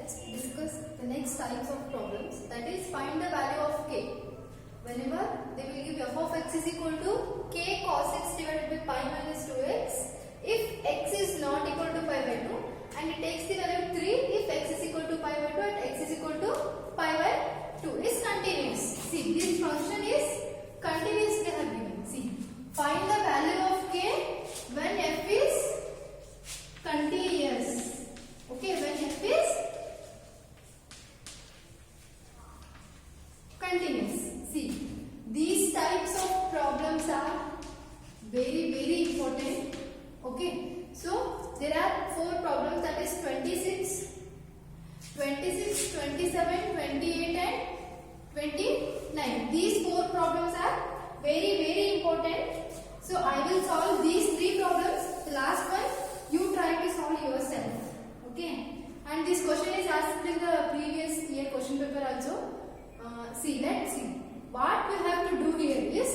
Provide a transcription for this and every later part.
let's discuss the next types of problems, that is find the value of k. Whenever they will give f of x is equal to k cos x divided by pi minus 2x if x is not equal to pi by 2, and it takes the value of 3 if x is equal to pi by 2 and x is equal to pi by 2 is continuous. See, this function is continuous they have given. See, find the value of k when f is continuous. Okay, when f is continuous. See, these types of problems are very important. Okay, so there are 4 problems, that is 26, 27, 28 and 29. These 4 problems are very important. So I will solve these 3 problems. The last one you try to solve yourself. Okay, and this question is asked in the previous year question paper also. See, let's see. What we have to do here is,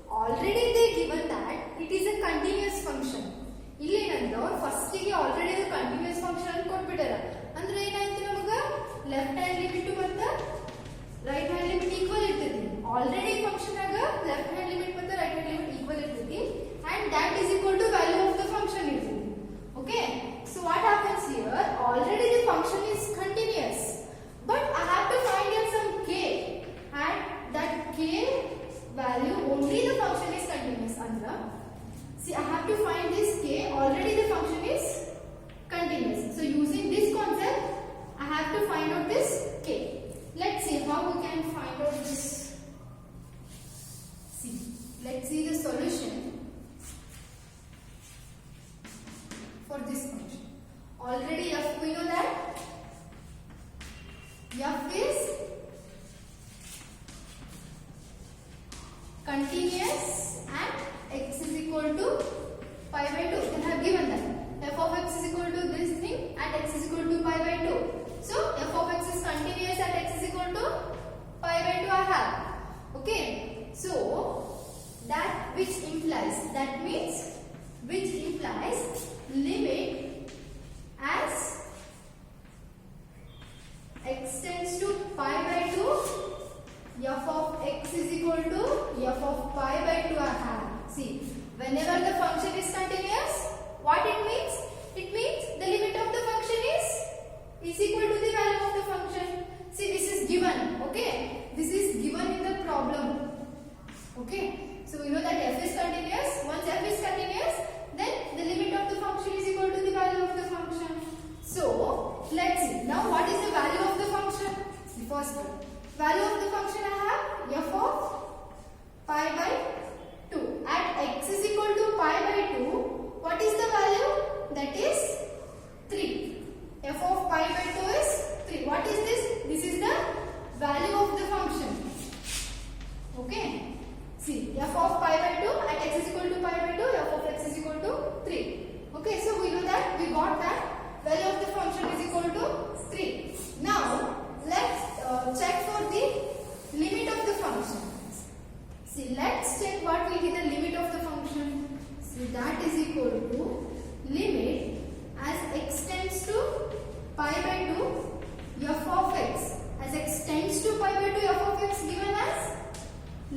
already they given that it is a continuous function. ಇಲ್ಲಿ ಏನಂದ್ರೆ ಅವರು first ಗೆ already ಇದು continuous function ಅಂತ ಕೊಟ್ಬಿಟ್ಟಾರ. ಅಂದ್ರೆ ಏನಾಯ್ತು ನಮಗ left hand limit ಮತ್ತು ರೈಟ್ ಹ್ಯಾಂಡ್ ಲಿಮಿಟ್ ಈಕ್ವಲ್ ಇರ್ತೈತಿ. ಆಲ್ರೆಡಿ ಫಂಕ್ಷನ್ ಆಗ ಲೆಫ್ಟ್ ಹ್ಯಾಂಡ್ ಲಿಮಿಟ್ ಮತ್ತು ರೈಟ್ ಹ್ಯಾಂಡ್ ಲಿಮಿಟ್ ಈಕ್ವಲ್ ಇರ್ತೈತಿ and that is equal to value of the function ಇರ್ತೈತಿ. Okay, so what happens here, already the function is continuous, but I have to find out some k, and that k value only the function is continuous. Andra, see, I have to find this k, already the function is continuous. So using this concept, I have to find out this k. Let's see how we can find out this. See, let's see the solution for this function. Already f, we know that f is continuous and x is equal to pi by 2. They have given that f of x is equal to this thing and x is equal to pi by 2. So f of x is continuous and x is equal to pi by 2 I have. Okay, so that which implies, that means which implies limit as x tends to pi by 2, f of x is equal to f of pi by 2 I have. See, whenever the function is continuous, what it means? It means the limit of the function is equal to the value of the function. See, this is given. Okay, this is given in the problem. Okay, so we know that f is continuous. Once f is continuous, then the limit of the function is equal to the value of the function. So let's see now what is the value of the function. The first one, value of the function I have f of pi by 2. At x is equal to pi by 2, what is the value? That is 3. f of pi by 2 is 3. What is this? This is the value of the function. Okay, see, f of pi by 2 at x is equal to pi by 2, f of x is equal to 3. Okay, so we know that, we got that value of the function is equal to 3. Now let's check for the limit of the function. See, let's check what will be the limit of the function. See, that is equal to limit as x tends to pi by 2 f of x. As x tends to pi by 2 f of x, given as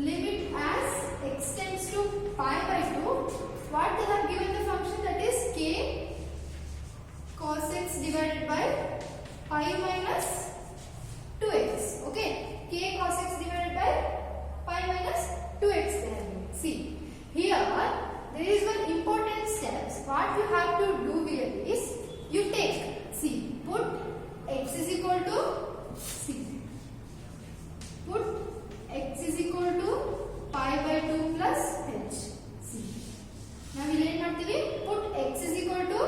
limit as x tends to pi by 2. What they have given the function, that is k cos x divided by pi minus 2x. Okay, k cos x divided by pi minus 2x. See, here there is one important step. What you have to do here is, you take, see, put x is equal to, see, put x is equal to pi by 2 plus h. See, now we learn ಮಾಡ್ತೀವಿ, put x is equal to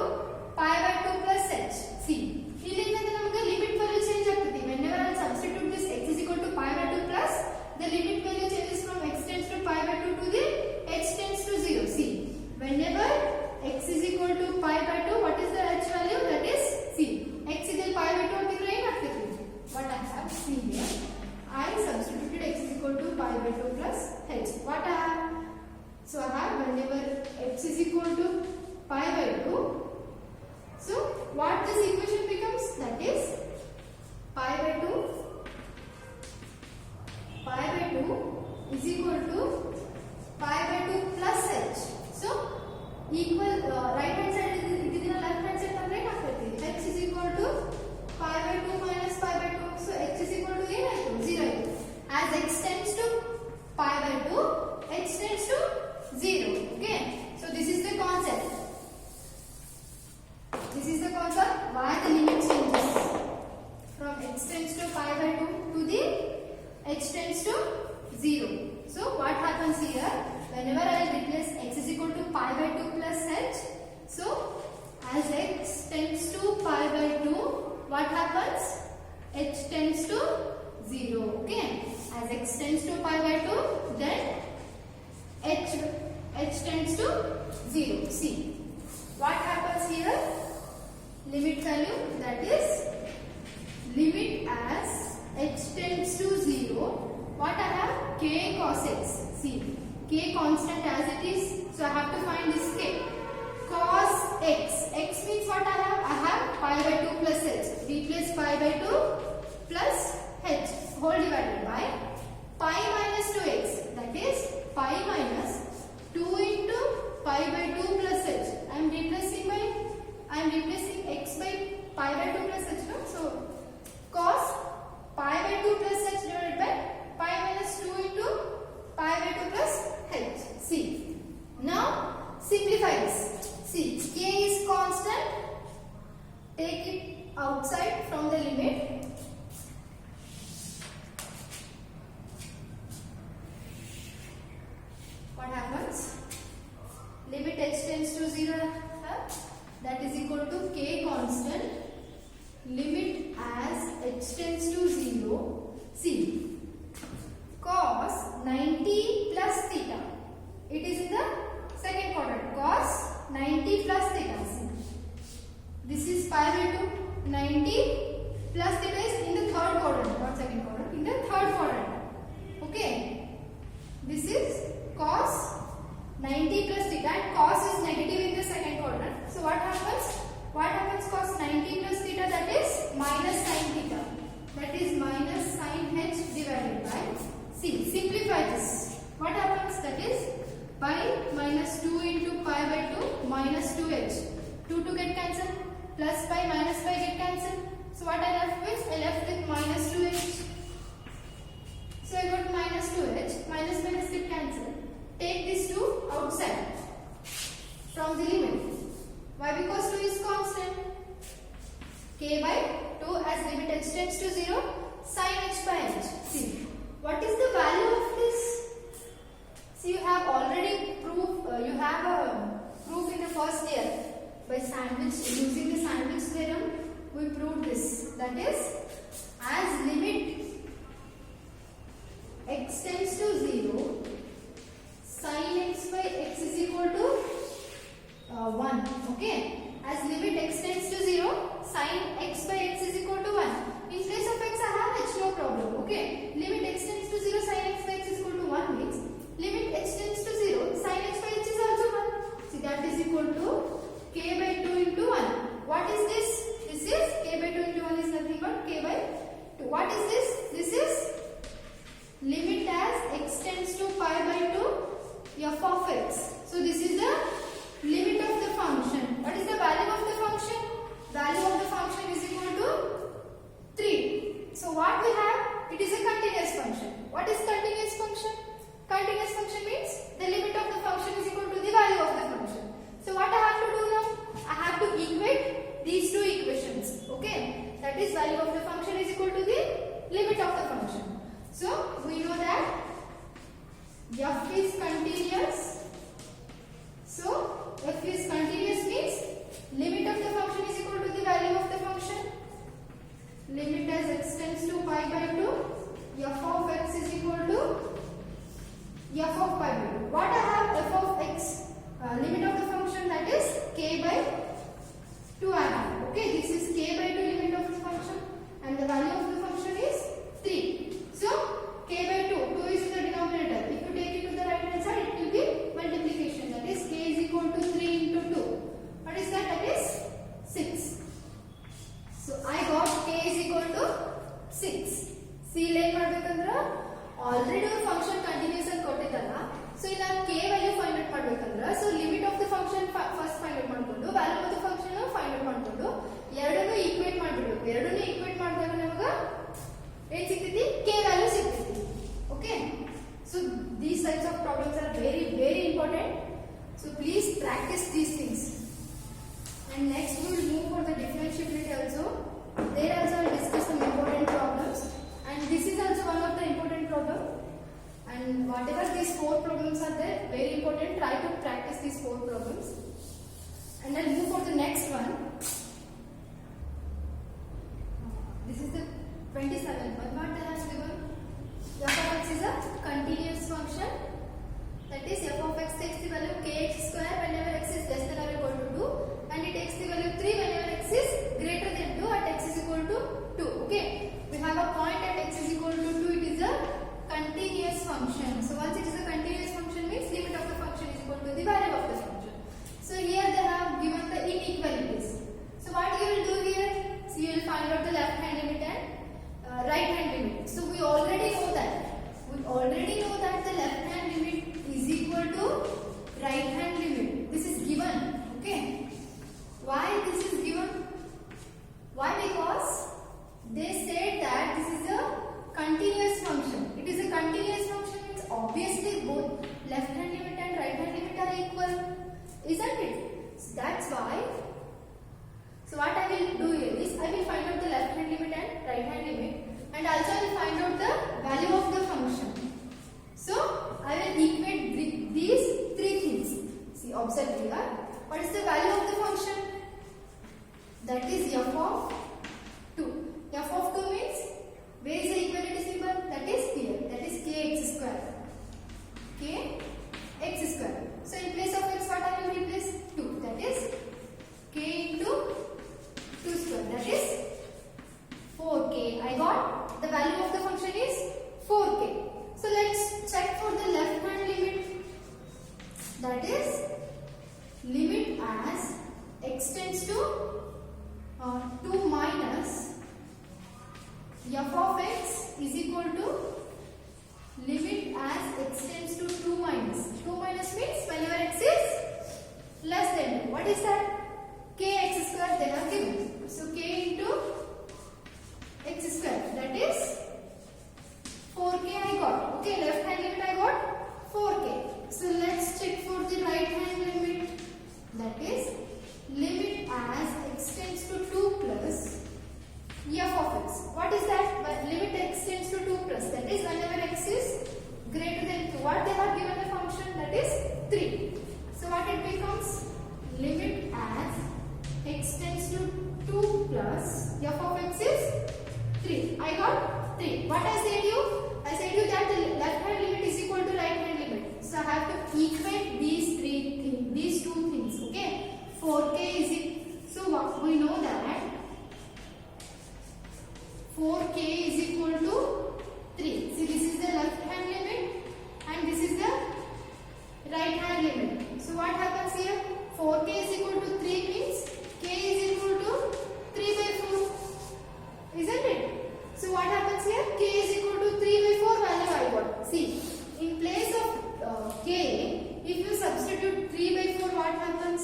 pi by 2 plus h. See, ಇಲ್ಲಿಂದ ನಮಗೆ limit value change ಆಗ್ತದೆ. whenever I substitute this x is equal to pi by 2 plus, the limit value changes from x tends to pi by 2 to the h tends to 0. See, whenever x is equal to pi by 2, what is the h value? That what happens? H tends to 0. Okay, as x tends to pi by 2, then h tends to 0. See what happens here? Limit value, that is limit as h tends to 0. What I have? K cos x. See, k constant as it is, so I have to find this k. Cos x. X means what I have? I have pi by 2 plus h. Replace pi by 2 plus h whole divided by pi minus 2x. That is pi minus 2 into pi by 2 plus h. I am replacing x by pi by 2 plus h. No? So cos pi by 2 plus h divided by pi minus 2 into pi by 2 plus h. See, now simplify this. See, k is constant. Take it outside from the limit. What happens? Limit h tends to 0. That is equal to k constant. Limit as h tends to 0. See, cos 90 plus theta. It is in the second quadrant. Cos 90 plus theta. See, this is pi by 2. 90 plus theta is in the third quadrant, not second quadrant. In the third quadrant. Okay. This is cos 90 plus theta, and cos is negative in the second quadrant. So what happens? What happens? Cos 90 plus theta, that is minus sin theta. That is minus sin h divided by, see, simplify this. What happens? That is pi minus 2 into pi by 2 minus 2h. 2 to get cancelled, plus pi minus pi get cancelled. So what I left with? I left with minus 2h. So I got minus 2h. Minus minus get cancelled. Take these 2 outside from the limit. Why? Because 2 is constant. K by 2 as limit h tends to 0, sin h by h. See, what is the value of this? See, you have already proved, you have a proof in the first year by sandwich, using the sandwich theorem. We proved this. That is, as limit x tends to 0, sin x by x is equal to 1. Okay, as limit x tends to 0, sin x by x is equal to 1. In place of x I have h, no problem. Okay, limit x tends to 0, sin x by x is equal to 1 means limit h tends to 0, sin h by h is also 1. See, that is equal to k by 2 into 1. What is this? This is k by 2 into 1 is nothing but k by 2. What is this? This is limit as x tends to pi by 2 f of x. So this is the limit of the function. What is the value of the function? Value of the function is equal to 3. So what we have? It is a continuous function. What is continuous function? Continuous function means the limit of the function is equal to the value of the function. So what I have to do now? I have to equate these two equations. Okay, that is value of the function is equal to the limit of the function. So we know that f is continuous. So f is continuous means limit of the function is equal to the value of the function. Limit as x tends to pi by 2, f of x is equal to f of pi by 2. What I have? F of x, limit of the function, that is k by 2 I have. Okay, this is k by 2 limit of the function, and the value of the function is 3. So k by 2 is in the denominator. If you take it to the right hand side, it will be multiplication. That is k is equal to 3 into 2. What is that? That is 6. So I got k is equal to 6. See, like ಮಾಡಬೇಕಂದ್ರೆ already ಒಂದು function continuous ಅಂತ ಕೊಟ್ಟಿದ್ದಲ್ಲ. So ಇಲ್ಲಿ ನಾನು k value find out ಮಾಡಬೇಕಂದ್ರೆ, so limit of the function first find out ಮಾಡ್ಕೊಂಡು value of the function find out ಮಾಡ್ಕೊಂಡು ಎರಡನ್ನೂ equate ಮಾಡಬೇಕು. ಎರಡನ್ನೂ equate ಮಾಡಿದಾಗ ನಮಗೆ ಏನು ಸಿಗ್ತೈತಿ? k value ಸಿಗ್ತೈತಿ. Okay, so these types of problems are very important. So please practice these things. And next we will move for the differentiability also. There also I will discuss some important problems, and this is also one of the important problem. And whatever these 4 problems are there, very important. Try to practice these 4 problems. And I'll move for the next one. this is the 27th one. What they have given? F of x is a continuous function. That is f of x takes the value kx square whenever x is less than or equal to 2, and it takes the value 3 whenever x is greater than 2 at x is equal to 2. Okay, we have a point at x is equal to 2. It is a continuous function. So once it is a continuous function means limit of the function is equal to the value of the function. So here they have given the inequalities. So what you will do here? So you will find out the left hand limit and right hand limit. So we already know that. We already know that the left hand limit is equal to right hand limit. This is given. Okay. Why this is given? Why? Because they said that this is a continuous function. It is a continuous function means obviously both left hand limit and right hand limit are equal, isn't it? So that's why. So what I will do here is I will find out the left hand limit and right hand limit, and also I will find out the value of the function. So I will equate these three things. See, observe here. What is the value of the function? That is f of 2. F of 2 means where is the equality symbol? That is here. That is kx square. Kx square. So in place of x, what I will replace? 2. That is k into 2 square. That is 4k. I got the value of the function is 4k. So let's check for the left hand limit. That is limit as x tends to 2 minus f of x is equal to limit as x tends to 2 minus. 2 minus means whenever x is less than 2. What is that? Kx square they have given. So k into x square, that is 4k I got. Okay, left hand limit I got 4k. So let's check for the right hand limit. That is limit as x tends to 2 plus f of x. What is that? Limit x tends to 2 plus. That is whenever x is greater than 2. What they have given the function? That is 3. So what it becomes? Limit as x tends to 2 plus f of x is 3. I got 3. What I said you? I said you that the left hand limit is equal to right hand limit. So I have to equate these two things. Okay. 4k is equal. So we know that 4k is equal to 3. See, this is the left hand limit and this is the right hand limit. So what happens here? 4k is equal to 3 means k is equal to 3 by 4. Isn't it? So what happens here? K is equal to 3 by 4 value I got. See, in place of k, if you substitute 3 by 4, what happens?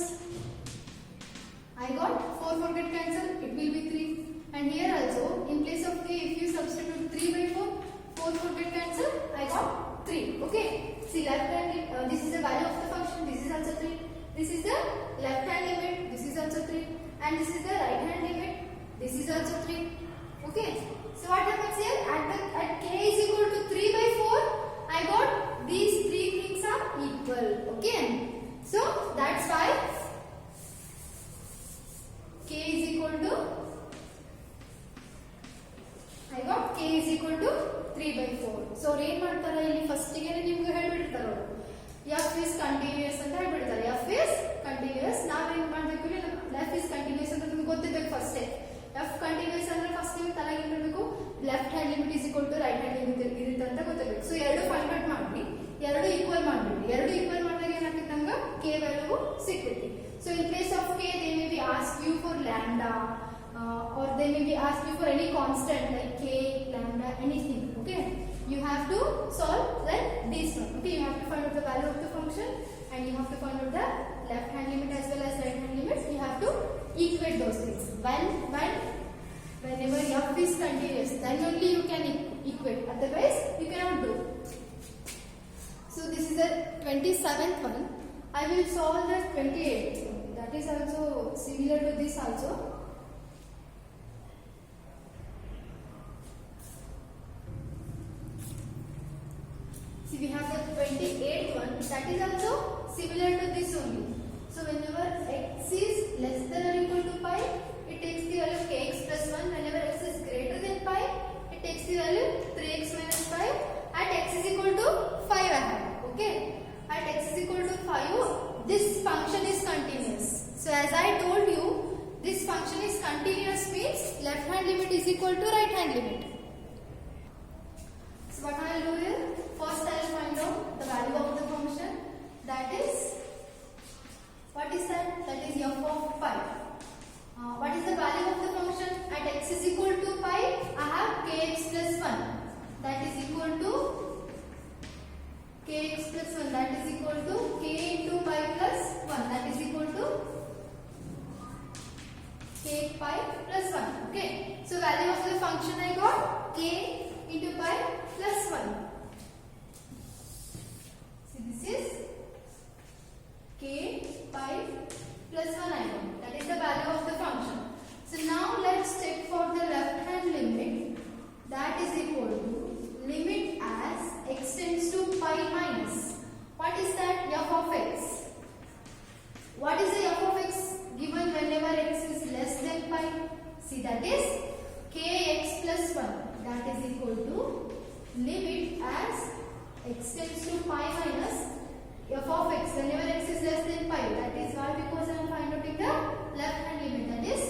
I got 4 get cancelled, it will be 3. And here also, in place of k, if you substitute 3 by 4, 4 get cancelled, I got 3. Okay. See, left hand, this is the value of the function, this is also 3. This is the left hand limit, this is also 3. And this is the right hand limit, this is also 3. Okay. So what happens here? At k is equal to 3 by 4, I got these three things are equal. Okay. So that's why k is equal to, I got k is equal to 3 by 4. So ಏನು ಮಾಡ್ತಾರೆ ಇಲ್ಲಿ first ಗೆ ನಿಮಗೆ ಹೇಳ್ಬಿಡ್ತಾರೆ ಅವರು f is continuous ಅಂತ ಹೇಳ್ಬಿಡ್ತಾರೆ. f is continuous. ನಾವು ಏನು ಮಾಡಬೇಕು ಇಲ್ಲಿ f is continuous ಅಂತ ನಿಮಗೆ ಗೊತ್ತಿರಬೇಕು ಫಸ್ಟ್. f continuous ಅಂದ್ರೆ ಫಸ್ಟ್ ನೀವು ತಲೆಗೆ ಏನು ಮಾಡಬೇಕು? Left hand limit is equal to right hand limit ಇರುತ್ತೆ ಅಂತ ಗೊತ್ತಿರಬೇಕು. ಸೊ ಎರಡು ಫೈಂಡ್ ಔಟ್ ಮಾಡಿ ಎರಡು ಈಕ್ವಲ್ ಮಾಡಬೇಕು. ಎರಡು ಈಕ್ವಲ್ ಮಾಡಿದಾಗ ಏನಾಗುತ್ತೆ ನಮಗೆ k ವ್ಯಾಲ್ಯೂ ಸಿಕ್ಕಿರುತ್ತೆ. So in place of k, they may be asked you for lambda, or they may be asked you for any constant like k, lambda, anything. Okay, you have to solve like this one. Okay, you have to find out the value of the function and you have to find out the left hand limit as well as right hand limits. You have to equate those things. Whenever f is continuous, then only you can equate. Otherwise, you cannot do. So this is the 27th one. I will solve the 28th. That is also similar to this also. See, we have the 28th one. That is also similar to this only. So whenever x is less than or equal to pi, it takes the value of kx plus 1. Whenever x is greater than is equal to right hand limit. So what I will do here, first I will find out the value of the function, that is, what is that? That is f of pi. What is the value of the function? At x is equal to pi, I have kx plus 1, that is equal to kx plus 1, that is equal to k into pi plus 1, that is equal to k pi plus 1. Okay, so value of the function I got k into pi plus 1. So this is k pi plus 1 I got. That is the value of the function. So now let's check for the left hand limit, that is equal to limit as x tends to pi minus. What is that? F of x. What is the f of x given whenever x is less than pi? See, that is kx plus 1, that is equal to limit as x tends to pi minus f of x whenever x is less than pi. That is why, because I am finding out the left hand limit, that is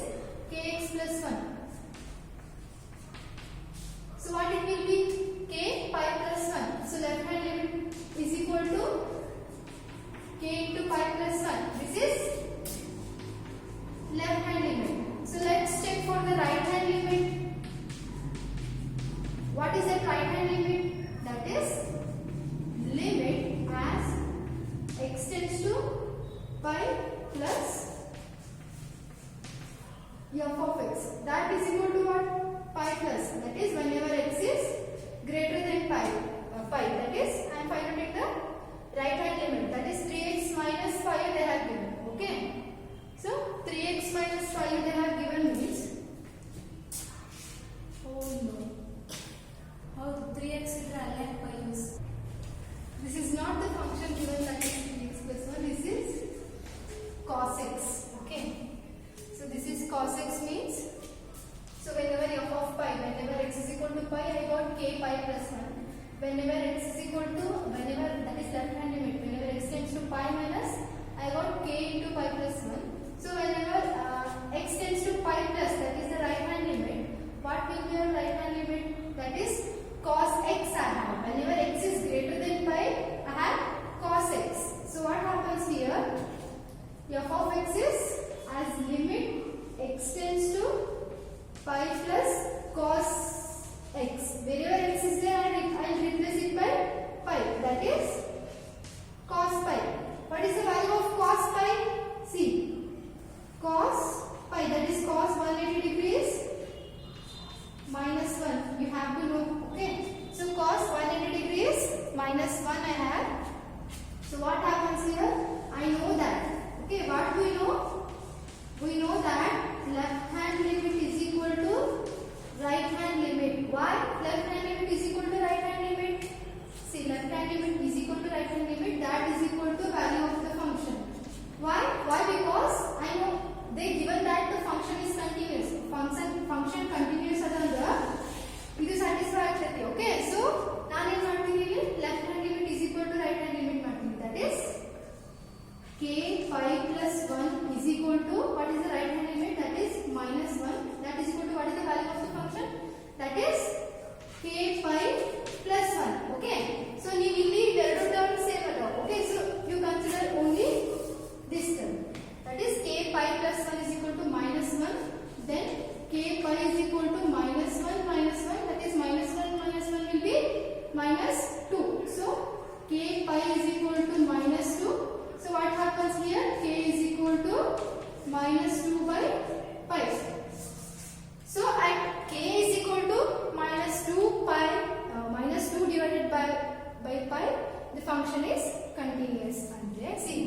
kx plus 1. So what it will be? K pi plus 1. So left hand limit is equal to k into pi plus 1. This is left hand limit. So let's check for the right hand limit. What is that right hand limit? That is limit as x tends to pi plus f of x. That is equal to what? Pi plus. That is whenever x is greater than pi. That is, I am finding the right hand limit. That is 3x minus 5 they have given. Okay. So 3x minus 5 they have given means, oh no, how 3x is like pi is. This is not the function given, that is 3x plus 1. This is cos x. Okay. So this is cos x means, so whenever f of pi, whenever x is equal to pi, I got k pi plus 1. Whenever x is equal to, whenever, that is left hand limit, whenever x tends to pi minus, I got k into pi plus 1. So whenever x tends to pi plus, that is the right hand limit, what will be your right hand limit? That is cos x I have. Whenever x is greater than pi, I have cos x. So what happens here? F of x is as limit x tends to pi plus cos x. Wherever x is there, I will replace it by pi. That is cos pi. What is the value of cos pi? See, cos pi, that is cos 180 degrees minus 1. You have to know. Okay. So cos 180 degrees minus 1 I have. So what happens here? I know that. Okay. What do we know? We know that left hand limit is equal to right hand limit. Why? Left hand limit is equal to right hand limit. See, left hand limit is equal to right hand limit. That is equal to value of the function. Why? Why? Because I know they given that the function is continuous. Function continuous adandra ಇದು satisfy ಆಗ್ತೈತಿ. Okay. So ನಾನು ಏನು ಮಾಡ್ತೀನಿ ಇಲ್ಲಿ left hand limit is equal to right hand limit ಮಾಡ್ತೀನಿ. That is k pi plus 1 is equal to, what is the right hand limit? That is minus 1. That is equal to, what is the value of the function? That is k pi plus 1. Okay. So ನೀವು ಇಲ್ಲಿ ಎರಡು term same ಅದಾವ. Okay. So you consider only this term. That is k pi plus 1 is equal to minus 1. Then k pi is equal to minus 1 minus 1. That is minus 1 minus 1 will be minus 2. So k pi is equal to minus 2. So what happens here? K is equal to minus 2 by pi. So at k is equal to minus 2 pi, minus 2 divided by pi, the function is continuous. Andre see,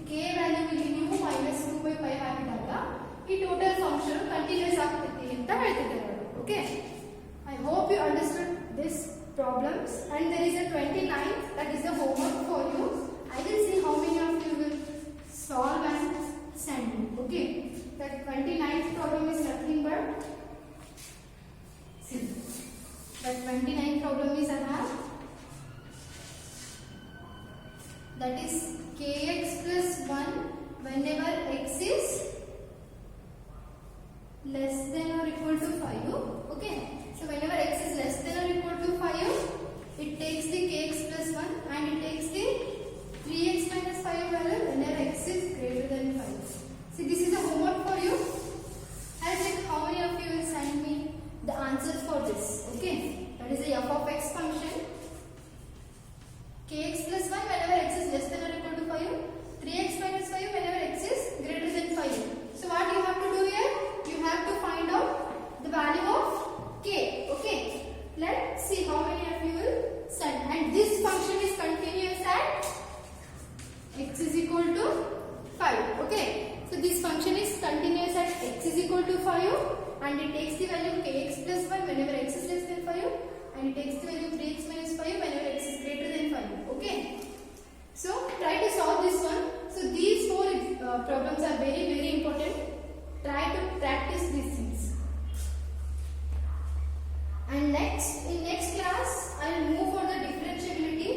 k value ಇಲ್ಲಿ ನೀವು minus 2 by pi ಹಾಕಿದಾಗ ಈ total function continuous ಆಗ್ತೈತಿ ಅಂತ ಹೇಳ್ತಿದ್ದಾರೆ. Okay. I hope you understood this problems, and there is a 29th, that is the homework for you. I will see how many of you will solve and send me. Okay. That 29th problem is nothing but, see, that 29th problem is I have, that is kx plus 1 whenever x is less than or equal to 5. Okay. value kx plus 1 whenever x is less than 5, and it takes the value 3x minus 5 whenever x is greater than 5. Okay. So try to solve this one. So these four problems are very important. Try to practice these things. And in next class, I will move for the differentiability.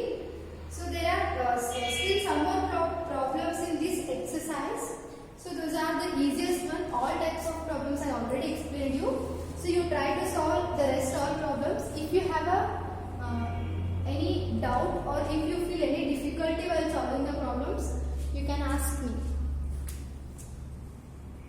So there are still some more problems in this exercise. So those are the easiest one. All types of problems I already explained you. So you try to solve the rest all problems. If you have any doubt or if you feel any difficulty while solving the problems, you can ask me.